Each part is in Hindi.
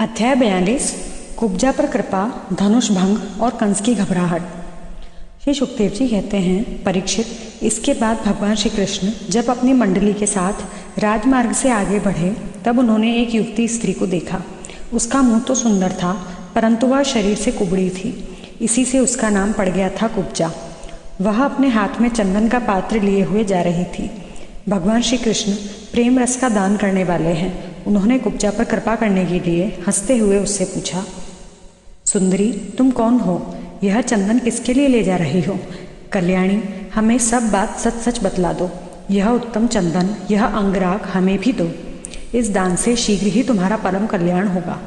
अध्याय 42 कुब्जा पर कृपा, धनुष भंग और कंस की घबराहट। श्री सुखदेव जी कहते हैं, परीक्षित, इसके बाद भगवान श्री कृष्ण जब अपनी मंडली के साथ राजमार्ग से आगे बढ़े तब उन्होंने एक युवती स्त्री को देखा। उसका मुंह तो सुंदर था, परंतु वह शरीर से कुबड़ी थी। इसी से उसका नाम पड़ गया था कुब्जा। वह अपने हाथ में चंदन का पात्र लिए हुए जा रही थी। भगवान श्री कृष्ण प्रेम रस का दान करने वाले हैं। उन्होंने कुब्जा पर कृपा करने के लिए हंसते हुए उससे पूछा, सुंदरी, तुम कौन हो? यह चंदन किसके लिए ले जा रही हो? कल्याणी, हमें सब बात सच सच बतला दो। यह उत्तम चंदन, यह अंगराग हमें भी दो। इस दान से शीघ्र ही तुम्हारा परम कल्याण होगा।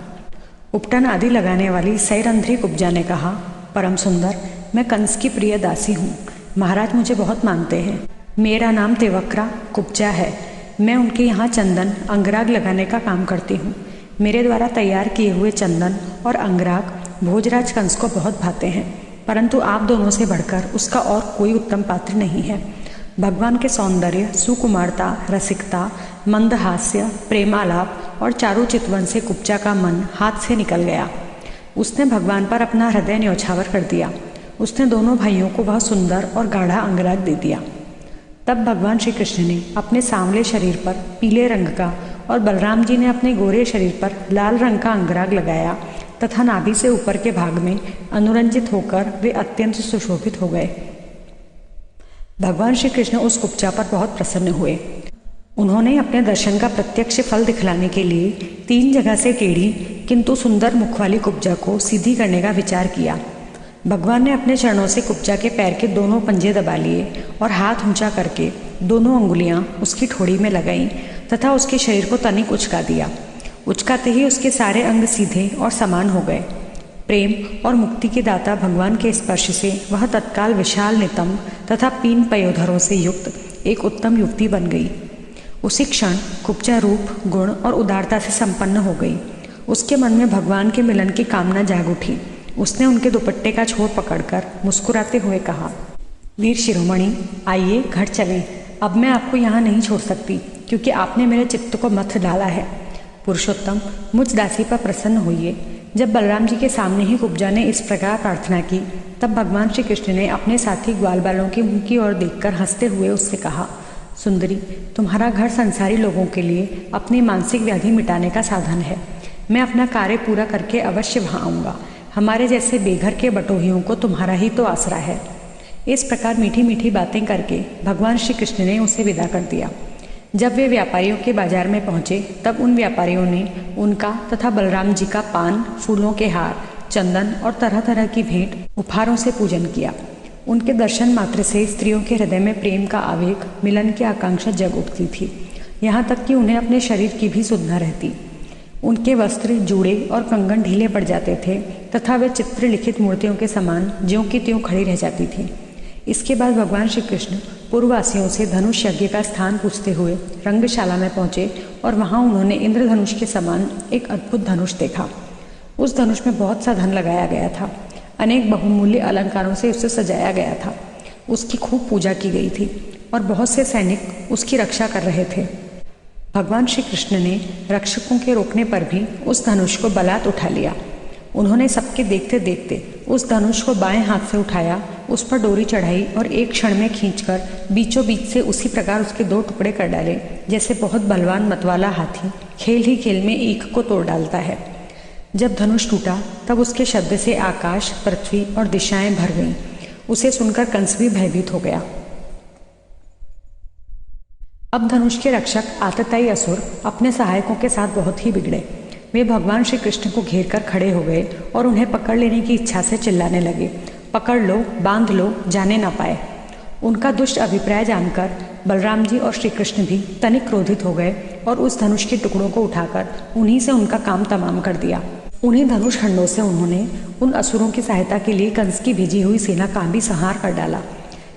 उपटन आदि लगाने वाली सैरंध्री कुब्जा ने कहा, परम सुंदर, मैं कंस की प्रिय दासी हूँ। महाराज मुझे बहुत मानते हैं। मेरा नाम तेवक्रा कुब्जा है। मैं उनके यहाँ चंदन अंगराग लगाने का काम करती हूँ। मेरे द्वारा तैयार किए हुए चंदन और अंगराग भोजराज कंस को बहुत भाते हैं, परंतु आप दोनों से बढ़कर उसका और कोई उत्तम पात्र नहीं है। भगवान के सौंदर्य, सुकुमारता, रसिकता, मंदहास्य, प्रेमालाप और चारु चितवन से कुब्जा का मन हाथ से निकल गया। उसने भगवान पर अपना हृदय न्यौछावर कर दिया। उसने दोनों भाइयों को वह सुंदर और गाढ़ा अंगराग दे दिया। तब भगवान श्री कृष्ण ने अपने सांवले शरीर पर पीले रंग का और बलराम जी ने अपने गोरे शरीर पर लाल रंग का अंगराग लगाया तथा नाभि से ऊपर के भाग में अनुरंजित होकर वे अत्यंत सुशोभित हो गए। भगवान श्री कृष्ण उस कुब्जा पर बहुत प्रसन्न हुए। उन्होंने अपने दर्शन का प्रत्यक्ष फल दिखलाने के लिए 3 जगह से टेढ़ी किंतु सुंदर मुख वाली कुब्जा को सीधी करने का विचार किया। भगवान ने अपने चरणों से कुब्जा के पैर के दोनों पंजे दबा लिए और हाथ ऊंचा करके दोनों अंगुलियां उसकी ठोड़ी में लगाईं तथा उसके शरीर को तनिक उचका दिया। उचकाते ही उसके सारे अंग सीधे और समान हो गए। प्रेम और मुक्ति के दाता भगवान के स्पर्श से वह तत्काल विशाल नितंब तथा पीन पयोधरों से युक्त एक उत्तम युवती बन गई। उसी क्षण कुब्जा रूप, गुण और उदारता से संपन्न हो गई। उसके मन में भगवान के मिलन की कामना जाग उठी। उसने उनके दुपट्टे का छोर पकड़कर मुस्कुराते हुए कहा, वीर शिरोमणि, आइए घर चलें। अब मैं आपको यहाँ नहीं छोड़ सकती, क्योंकि आपने मेरे चित्त को मथ डाला है। पुरुषोत्तम, मुझ दासी पर प्रसन्न होइए। जब बलराम जी के सामने ही कुब्जा ने इस प्रकार प्रार्थना की, तब भगवान श्री कृष्ण ने अपने साथी ग्वाल बालों के मुंह की ओर देखकर हंसते हुए उससे कहा, सुंदरी, तुम्हारा घर संसारी लोगों के लिए अपनी मानसिक व्याधि मिटाने का साधन है। मैं अपना कार्य पूरा करके अवश्य वहाँ आऊँगा। हमारे जैसे बेघर के बटोहियों को तुम्हारा ही तो आसरा है। इस प्रकार मीठी मीठी बातें करके भगवान श्री कृष्ण ने उसे विदा कर दिया। जब वे व्यापारियों के बाजार में पहुंचे तब उन व्यापारियों ने उनका तथा बलराम जी का पान, फूलों के हार, चंदन और तरह तरह की भेंट उपहारों से पूजन किया। उनके दर्शन मात्र से स्त्रियों के हृदय में प्रेम का आवेग, मिलन की आकांक्षा जग उठती थी। यहाँ तक कि उन्हें अपने शरीर की भी सुध न रहती। उनके वस्त्र, जूड़े और कंगन ढीले पड़ जाते थे तथा वे चित्र लिखित मूर्तियों के समान ज्यों की त्यों खड़ी रह जाती थी। इसके बाद भगवान श्री कृष्ण पूर्ववासियों से धनुष यज्ञ का स्थान पूछते हुए रंगशाला में पहुंचे और वहां उन्होंने इंद्रधनुष के समान एक अद्भुत धनुष देखा। उस धनुष में बहुत सा धन लगाया गया था। अनेक बहुमूल्य अलंकारों से उसे सजाया गया था। उसकी खूब पूजा की गई थी और बहुत से सैनिक उसकी रक्षा कर रहे थे। भगवान श्री कृष्ण ने रक्षकों के रोकने पर भी उस धनुष को बलात् उठा लिया। उन्होंने सबके देखते देखते उस धनुष को बाएं हाथ से उठाया, उस पर डोरी चढ़ाई और एक क्षण में खींचकर बीचों बीच से उसी प्रकार उसके 2 टुकड़े कर डाले, जैसे बहुत बलवान मतवाला हाथी खेल ही खेल में ईख को तोड़ डालता है। जब धनुष टूटा तब उसके शब्द से आकाश, पृथ्वी और दिशाएं भर गईं। उसे सुनकर कंस भी भयभीत हो गया। अब धनुष के रक्षक आतताई असुर अपने सहायकों के साथ बहुत ही बिगड़े। वे भगवान श्री कृष्ण को घेर कर खड़े हो गए और उन्हें पकड़ लेने की इच्छा से चिल्लाने लगे, पकड़ लो, बांध लो, जाने ना पाए। उनका दुष्ट अभिप्राय जानकर बलराम जी और श्री कृष्ण भी तनिक क्रोधित हो गए और उस धनुष के टुकड़ों को उठाकर उन्हीं से उनका काम तमाम कर दिया। उन्हीं धनुष खंडों से उन्होंने उन असुरों की सहायता के लिए कंस की भेजी हुई सेना का भी संहार कर डाला।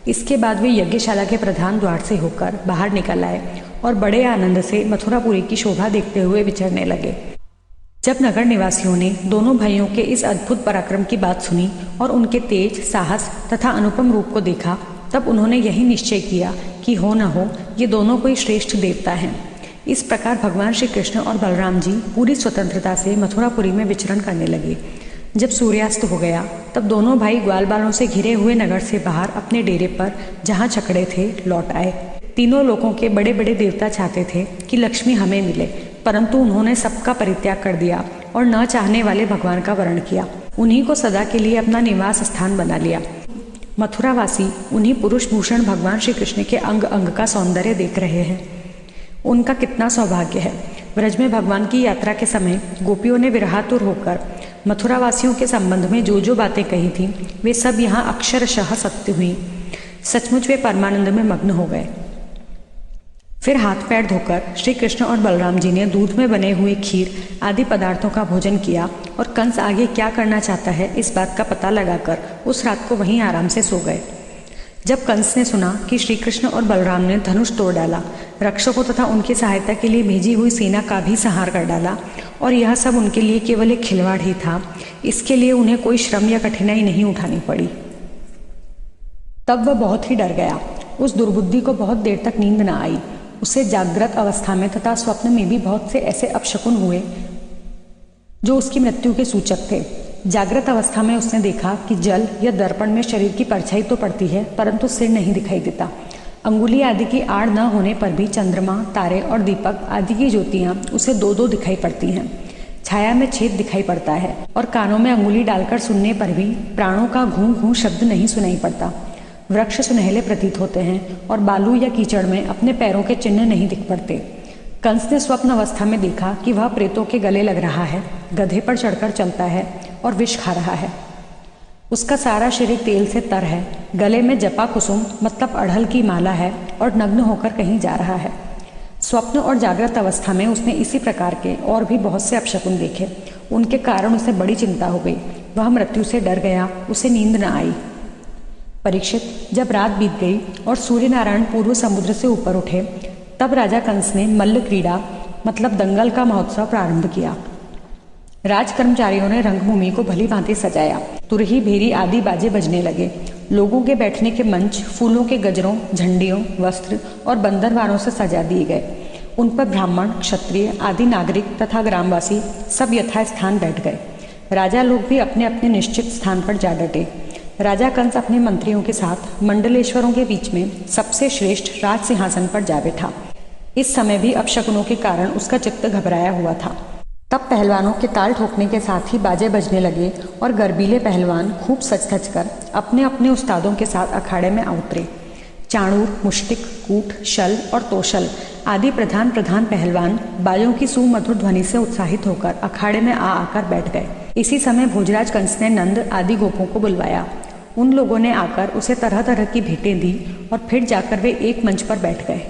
इसके बाद वे यज्ञशाला के प्रधान द्वार से होकर बाहर निकल आए और बड़े आनंद से मथुरापुरी की शोभा देखते हुए विचरने लगे। जब नगर निवासियों ने दोनों भाइयों के इस अद्भुत पराक्रम की बात सुनी और उनके तेज, साहस तथा अनुपम रूप को देखा, तब उन्होंने यही निश्चय किया कि हो न हो ये दोनों कोई श्रेष्ठ देवता हैं। इस प्रकार भगवान श्री कृष्ण और बलराम जी पूरी स्वतंत्रता से मथुरापुरी में विचरण करने लगे। जब सूर्यास्त हो गया तब दोनों भाई ग्वाल बालों से घिरे हुए नगर से बाहर अपने डेरे पर जहाँ छकड़े थे लौट आए। तीनों लोगों के बड़े बड़े देवता चाहते थे कि लक्ष्मी हमें मिले, परंतु उन्होंने सबका परित्याग कर दिया और न चाहने वाले भगवान का वर्ण किया। उन्हीं को सदा के लिए अपना निवास स्थान बना लिया। मथुरावासी उन्हीं पुरुष भूषण भगवान श्री कृष्ण के अंग अंग का सौंदर्य देख रहे हैं। उनका कितना सौभाग्य है। ब्रज में भगवान की यात्रा के समय गोपियों ने विरहातुर होकर मथुरावासियों के संबंध में जो जो बातें कही थी वे सब यहाँ अक्षरशः सत्य हुई। सचमुच वे परमानंद में मग्न हो गए। फिर हाथ पैर धोकर श्री कृष्ण और बलराम जी ने दूध में बने हुए खीर आदि पदार्थों का भोजन किया और कंस आगे क्या करना चाहता है इस बात का पता लगाकर उस रात को वहीं आराम से सो गए। जब कंस ने सुना कि श्री कृष्ण और बलराम ने धनुष तोड़ डाला, रक्षकों तथा उनकी सहायता के लिए भेजी हुई सेना का भी संहार कर डाला और यह सब उनके लिए केवल एक खिलवाड़ ही था, इसके लिए उन्हें कोई श्रम या कठिनाई नहीं उठानी पड़ी, तब वह बहुत ही डर गया। उस दुर्बुद्धि को बहुत देर तक नींद न आई। उसे जागृत अवस्था में तथा स्वप्न में भी बहुत से ऐसे अपशकुन हुए जो उसकी मृत्यु के सूचक थे। जागृत अवस्था में उसने देखा कि जल या दर्पण में शरीर की परछाई तो पड़ती है परंतु सिर नहीं दिखाई देता। अंगुली आदि की आड़ न होने पर भी चंद्रमा, तारे और दीपक आदि की ज्योतियां उसे दो दो दिखाई पड़ती हैं। छाया में छेद दिखाई पड़ता है और कानों में अंगुली डालकर सुनने पर भी प्राणों का घूं घूं शब्द नहीं सुनाई पड़ता। वृक्ष सुनहले प्रतीत होते हैं और बालू या कीचड़ में अपने पैरों के चिन्ह नहीं दिख पड़ते। कंस ने स्वप्न अवस्था में देखा कि वह प्रेतों के गले लग रहा है, गधे पर चढ़कर चलता है और विष खा रहा है। उसका सारा शरीर तेल से तर है, गले में जपा कुसुम मतलब अड़हल की माला है और नग्न होकर कहीं जा रहा है। स्वप्न और जागृत अवस्था में उसने इसी प्रकार के और भी बहुत से अपशकुन देखे। उनके कारण उसे बड़ी चिंता हो गई। वह मृत्यु से डर गया, उसे नींद न आई। परीक्षित, जब रात बीत गई और सूर्य नारायण पूर्व समुद्र से ऊपर उठे तब राजा कंस ने मल्ल क्रीड़ा मतलब दंगल का महोत्सव प्रारंभ किया। राज कर्मचारियों ने रंगभूमि को भली भांति सजाया। तुरही, भेरी आदि बाजे बजने लगे। लोगों के बैठने के मंच फूलों के गजरों, झंडियों, वस्त्र और बंदरवारों से सजा दिए गए। उन पर ब्राह्मण, क्षत्रिय आदि नागरिक तथा ग्रामवासी सब यथास्थान बैठ गए। राजा लोग भी अपने अपने निश्चित स्थान पर जा डटे। राजा कंस अपने मंत्रियों के साथ मंडलेश्वरों के बीच में सबसे श्रेष्ठ राज सिंहासन पर जा बैठा। इस समय भी अपशकुनों के कारण उसका चित्त घबराया हुआ था। तब पहलवानों के ताल ठोकने के साथ ही बाजे बजने लगे और गर्बीले पहलवान खूब सच धज कर अपने अपने उस्तादों के साथ अखाड़े में आ उतरे। चाणूर, मुष्टिक, कूट, शल और तोशल आदि प्रधान प्रधान पहलवान बाजों की सुमधुर ध्वनि से उत्साहित होकर अखाड़े में आकर बैठ गए। इसी समय भोजराज कंस ने नंद आदि गोपों को बुलवाया। उन लोगों ने आकर उसे तरह तरह की भेंटें दी और फिर जाकर वे एक मंच पर बैठ गए।